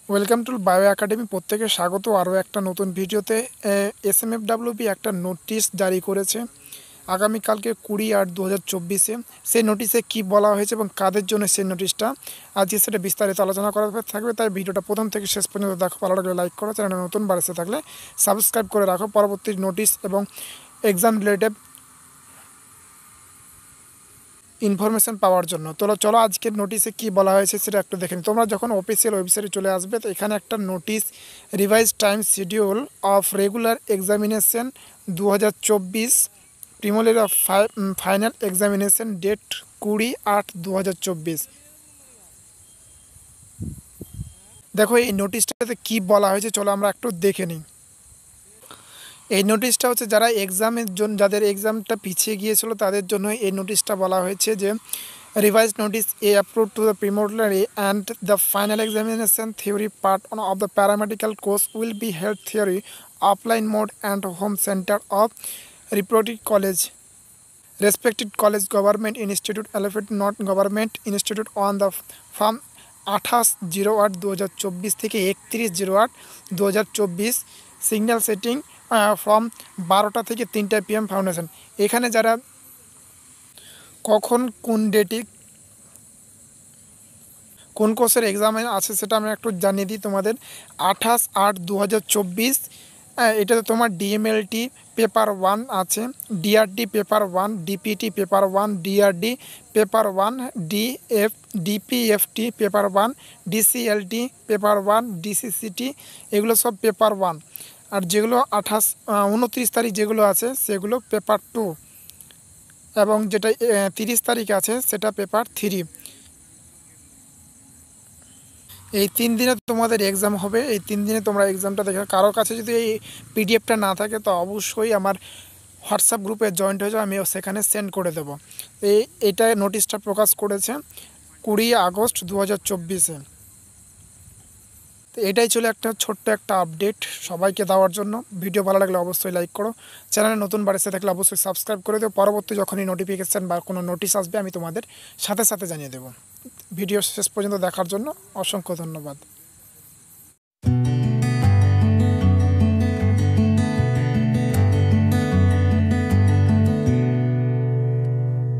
Welcome to bio academy. প্রত্যেকে স্বাগত আরও একটা নতুন ভিডিওতে। এসএমএফডব্লিউবি একটা নোটিশ জারি করেছে আগামীকালকে 20/8/2024। সেই নোটিশে কি বলা হয়েছে এবং কাদের জন্য সেই নোটিশটা, আজকে সেটা বিস্তারিত আলোচনা করা থাকবে। তাই ভিডিওটা প্রথম থেকে শেষ পর্যন্ত দেখো। ভালো লাগলে লাইক করো, চ্যানেলে নতুন বাড়িতে থাকলে সাবস্ক্রাইব করে রাখো পরবর্তী নোটিশ এবং এক্সাম রিলেটেড ইনফরমেশন পাওয়ার জন্য। চলো আজকের নোটিশে কি বলা হয়েছে সেটা একটু দেখে নিই। তোমরা যখন অফিসিয়াল ওয়েবসাইটে চলে আসবে তো এখানে একটা notice, revise time schedule of regular examination 2024, preliminary of final examination date 20/8/2024। দেখো এই নোটিশটাতে কি বলা হয়েছে, চলো আমরা একটু দেখে নিই। এই নোটিশটা হচ্ছে যারা এক্সামের জন্য, যাদের এক্সামটা পিছিয়ে গিয়েছিল তাদের জন্য এই নোটিশটা বলা হয়েছে যে রিভাইজ নোটিস এ approve to the preliminary and the final examination theory part of the paramedical course will be held theory offline mode and home centre of respective college respected college government institute allotted not government institute on the from 28/08/2024 থেকে 31/08/2024। Signal setting from 12টা থেকে 3টা PM foundation. এখানে যারা কখন কোন ডেটে কোন কোর্সের এক্সামে আছে সেটা আমি একটু জানিয়ে দিই তোমাদের। 28/8/2024 এটাতে তোমার ডিএমএলটি পেপার 1 আছে, DRD paper 1, DPT paper 1, DRD paper 1, DPFT paper 1, DCLT paper 1, DCCT এগুলো সব পেপার 1। আর যেগুলো 29 তারিখ যেগুলো আছে সেগুলো পেপার 2, এবং যেটা 30 তারিখ আছে সেটা পেপার 3। এই 3 দিনে তোমাদের এক্সাম হবে। এই 3 দিনে তোমরা এক্সামটা দেখে, কারোর কাছে যদি এই পিডিএফটা না থাকে তো অবশ্যই আমার হোয়াটসঅ্যাপ গ্রুপে জয়েন্ট হয়ে যাও, আমিও সেখানে সেন্ড করে দেবো। এইটা নোটিশটা প্রকাশ করেছে 20 আগস্ট 2024-এ। তো এটাই ছিল একটা ছোট্ট একটা আপডেট সবাইকে দেওয়ার জন্য। ভিডিও ভালো লাগলে অবশ্যই লাইক করো, চ্যানেলে নতুন বাড়িতে থাকলে অবশ্যই সাবস্ক্রাইব করে দেবো। পরবর্তী যখনই নোটিফিকেশান বা কোনো নোটিশ আসবে আমি তোমাদের সাথে সাথে জানিয়ে দেবো। ভিডিও শেষ পর্যন্ত দেখার জন্য অসংখ্য ধন্যবাদ।